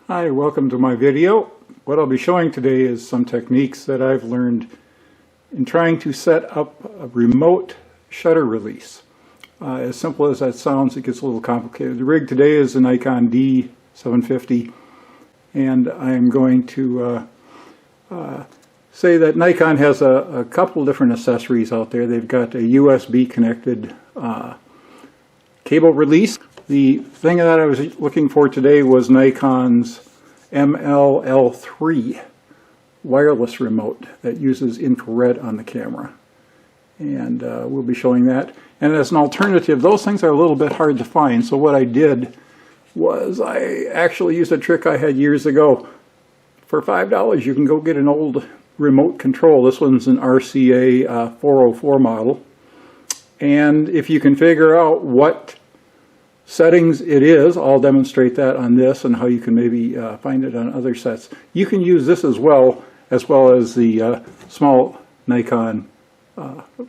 Hi, welcome to my video. What I'll be showing today is some techniques that I've learned in trying to set up a remote shutter release. As simple as that sounds, it gets a little complicated. The rig today is a Nikon D750, and I'm going to say that Nikon has a couple different accessories out there. They've got a USB connected cable release. The thing that I was looking for today was Nikon's MLL3 wireless remote that uses infrared on the camera. And we'll be showing that. And as an alternative, those things are a little bit hard to find. So what I did was I actually used a trick I had years ago. For $5, you can go get an old remote control. This one's an RCA 404 model. And if you can figure out what settings it is, I'll demonstrate that on this and how you can maybe find it on other sets. You can use this as well as the small Nikon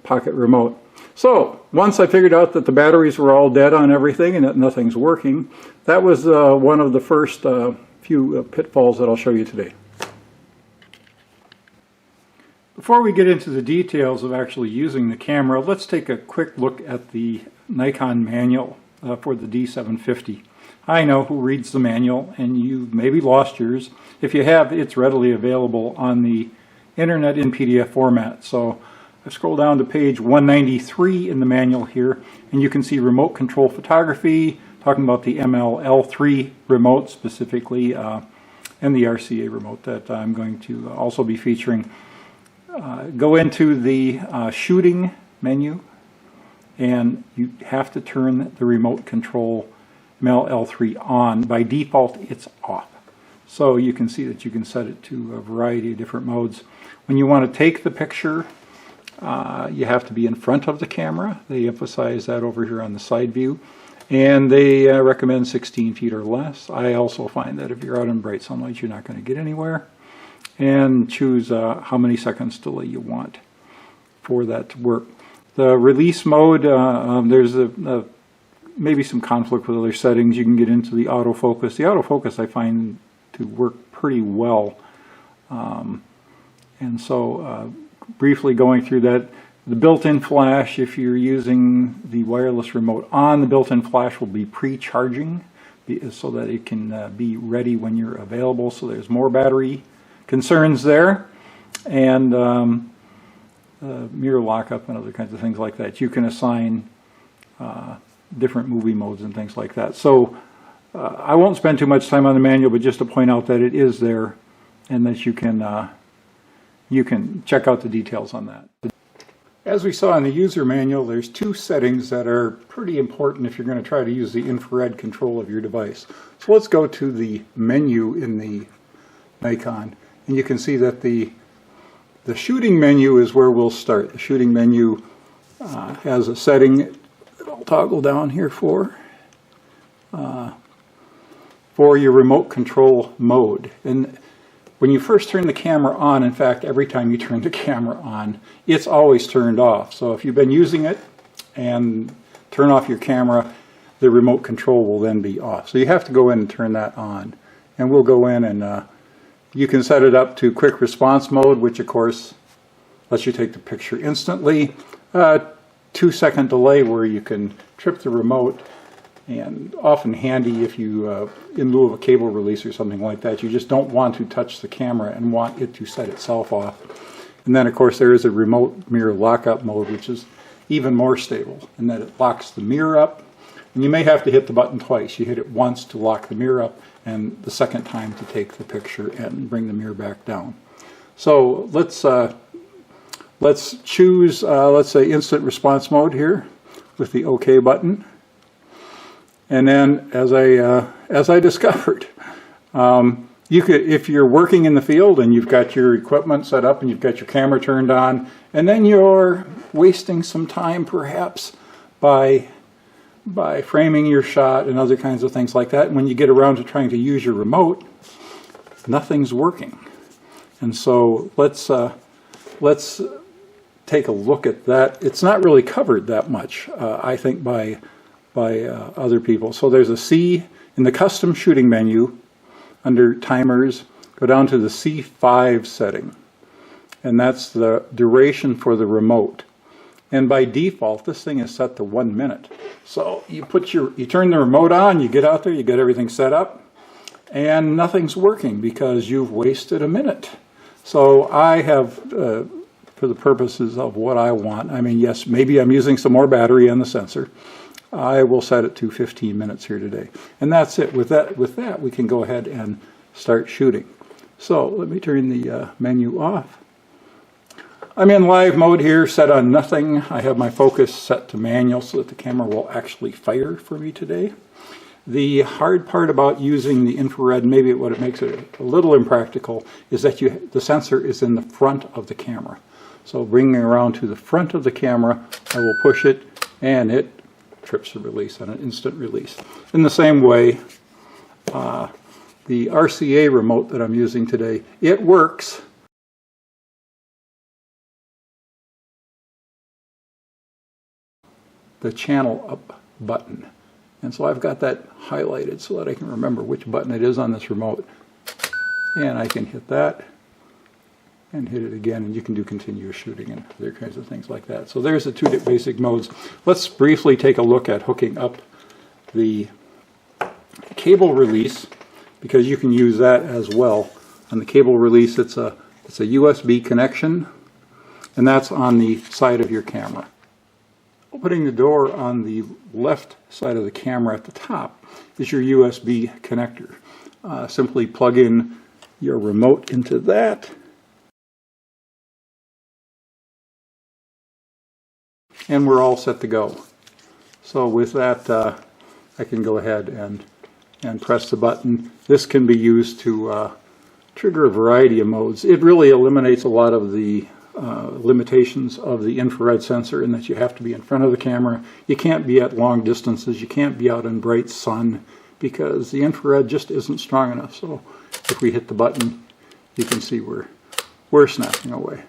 pocket remote. So once I figured out that the batteries were all dead on everything and that nothing's working, that was one of the first few pitfalls that I'll show you today. Before we get into the details of actually using the camera, let's take a quick look at the Nikon manual for the D750. I know who reads the manual, and you maybe lost yours. If you have, it's readily available on the internet in PDF format. So I scroll down to page 193 in the manual here, and you can see remote control photography, talking about the MLL3 remote specifically, and the RCA remote that I'm going to also be featuring. Go into the shooting menu, and you have to turn the remote control MLL3 on. By default, it's off. So you can see that you can set it to a variety of different modes. When you want to take the picture, you have to be in front of the camera. They emphasize that over here on the side view. And they recommend 16 feet or less. I also find that if you're out in bright sunlight, you're not going to get anywhere. And choose how many seconds delay you want for that to work. The release mode, there's maybe some conflict with other settings. You can get into the autofocus. The autofocus I find to work pretty well. And so briefly going through that, the built-in flash, if you're using the wireless remote on, the built-in flash will be pre-charging so that it can be ready when you're available. So there's more battery concerns there. And mirror lockup and other kinds of things like that. You can assign different movie modes and things like that. So I won't spend too much time on the manual, but just to point out that it is there and that you can check out the details on that. As we saw in the user manual, there's two settings that are pretty important if you're going to try to use the infrared control of your device. So let's go to the menu in the Nikon, and you can see that the shooting menu is where we'll start. The shooting menu has a setting that I'll toggle down here for your remote control mode. And when you first turn the camera on, in fact, every time you turn the camera on, it's always turned off. So if you've been using it and turn off your camera, the remote control will then be off. So you have to go in and turn that on. And we'll go in and you can set it up to quick response mode, which of course lets you take the picture instantly. 2-second delay where you can trip the remote, and often handy if you, in lieu of a cable release or something like that, you just don't want to touch the camera and want it to set itself off. And then of course there is a remote mirror lockup mode, which is even more stable in that it locks the mirror up. And you may have to hit the button twice. You hit it once to lock the mirror up, and the second time to take the picture and bring the mirror back down. So let's choose, let's say, instant response mode here with the OK button. And then, as I discovered, you could, if you're working in the field and you've got your equipment set up and you've got your camera turned on, and then you're wasting some time perhaps by framing your shot and other kinds of things like that. And when you get around to trying to use your remote, nothing's working. And so let's take a look at that. It's not really covered that much, I think, by other people. So there's a C in the custom shooting menu. under timers, go down to the C5 setting, and that's the duration for the remote. And by default, this thing is set to 1 minute. So you turn the remote on, you get out there, you get everything set up, and nothing's working because you've wasted a minute. So I have, for the purposes of what I want, I mean, yes, maybe I'm using some more battery on the sensor. I will set it to 15 minutes here today. And that's it. With that, we can go ahead and start shooting. So let me turn the menu off. I'm in live mode here, set on nothing. I have my focus set to manual so that the camera will actually fire for me today. The hard part about using the infrared, maybe what it makes it a little impractical, is that the sensor is in the front of the camera. So bringing it around to the front of the camera, I will push it and it trips the release on an instant release. In the same way, the RCA remote that I'm using today, it works. The channel up button. And so I've got that highlighted so that I can remember which button it is on this remote. And I can hit that and hit it again, and you can do continuous shooting and other kinds of things like that. So there's the two basic modes. Let's briefly take a look at hooking up the cable release, because you can use that as well. On the cable release, it's a USB connection, and that's on the side of your camera. Opening the door on the left side of the camera at the top is your USB connector. Simply plug in your remote into that, and we're all set to go. So with that, I can go ahead and press the button. This can be used to trigger a variety of modes. It really eliminates a lot of the limitations of the infrared sensor in that you have to be in front of the camera. You can't be at long distances. You can't be out in bright sun because the infrared just isn't strong enough. So if we hit the button, you can see we're snapping away.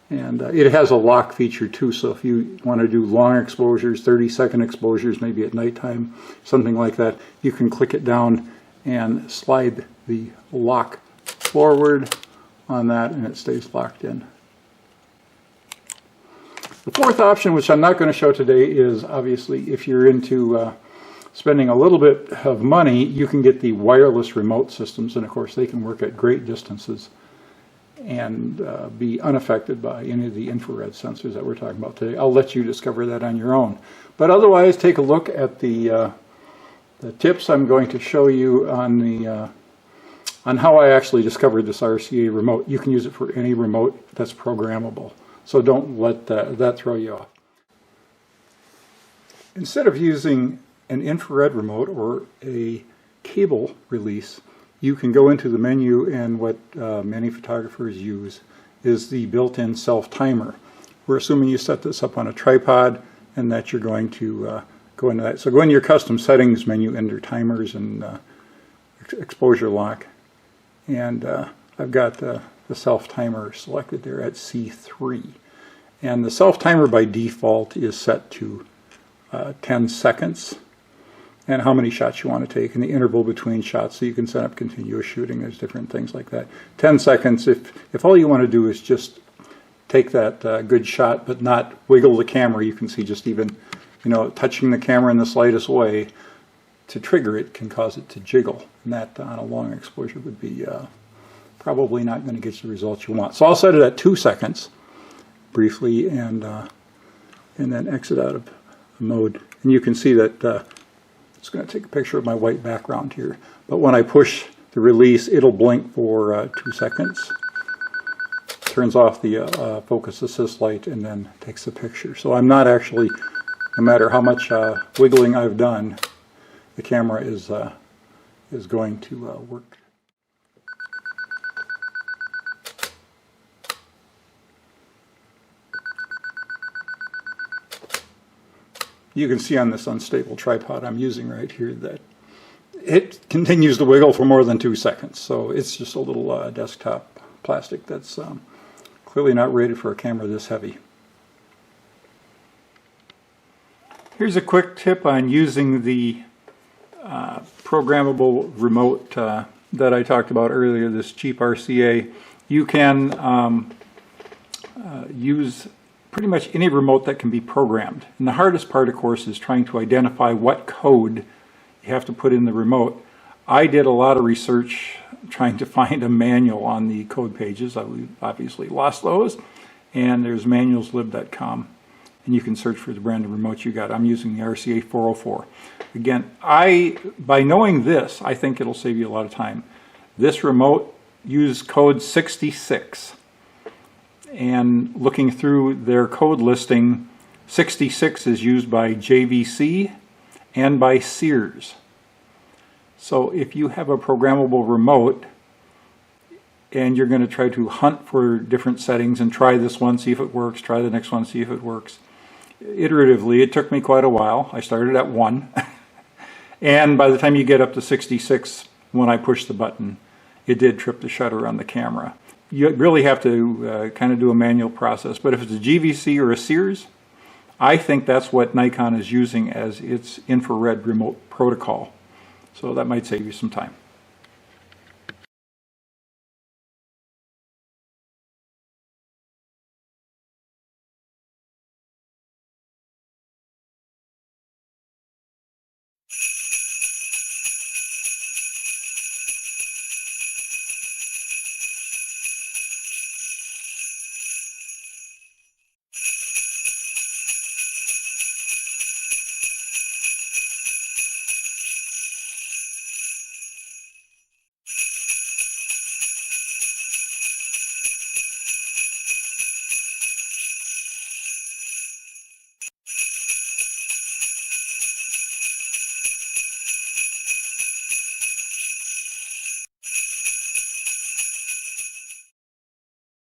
And it has a lock feature too, so if you want to do long exposures, 30-second exposures, maybe at nighttime, something like that, you can click it down and slide the lock forward on that, and it stays locked in. The fourth option, which I'm not going to show today, is obviously if you're into spending a little bit of money, you can get the wireless remote systems, and of course they can work at great distances and be unaffected by any of the infrared sensors that we're talking about today. I'll let you discover that on your own. But otherwise, take a look at the tips I'm going to show you on how I actually discovered this RCA remote. You can use it for any remote that's programmable, so don't let that throw you off. Instead of using an infrared remote or a cable release, you can go into the menu, and what many photographers use is the built-in self-timer. We're assuming you set this up on a tripod and that you're going to go into that. So go into your custom settings menu under timers and exposure lock. And I've got the self-timer selected there at C3. And the self-timer by default is set to 10 seconds. And how many shots you want to take, and the interval between shots, so you can set up continuous shooting. There's different things like that. 10 seconds, if all you want to do is just take that good shot but not wiggle the camera, you can see just even, touching the camera in the slightest way to trigger it can cause it to jiggle. And that on a long exposure would be probably not going to get you the results you want. So I'll set it at 2 seconds briefly and then exit out of mode. And you can see that it's going to take a picture of my white background here, but when I push the release, it'll blink for 2 seconds, turns off the focus assist light, and then takes the picture. So I'm not actually, no matter how much wiggling I've done, the camera is going to work. You can see on this unstable tripod I'm using right here that it continues to wiggle for more than 2 seconds. So it's just a little desktop plastic that's clearly not rated for a camera this heavy. Here's a quick tip on using the programmable remote that I talked about earlier, this cheap RCA, you can use pretty much any remote that can be programmed. And the hardest part, of course, is trying to identify what code you have to put in the remote. I did a lot of research trying to find a manual on the code pages. I obviously lost those. And there's manualslib.com. And you can search for the brand of remote you got. I'm using the RCA 404. Again, by knowing this, I think it'll save you a lot of time. This remote used code 66. And looking through their code listing, 66 is used by JVC and by Sears. So if you have a programmable remote and you're going to try to hunt for different settings and try this one, see if it works, try the next one, see if it works, iteratively, it took me quite a while. I started at 1. And by the time you get up to 66, when I pushed the button, it did trip the shutter on the camera. You really have to kind of do a manual process. But if it's a GVC or a Sears, I think that's what Nikon is using as its infrared remote protocol. So that might save you some time.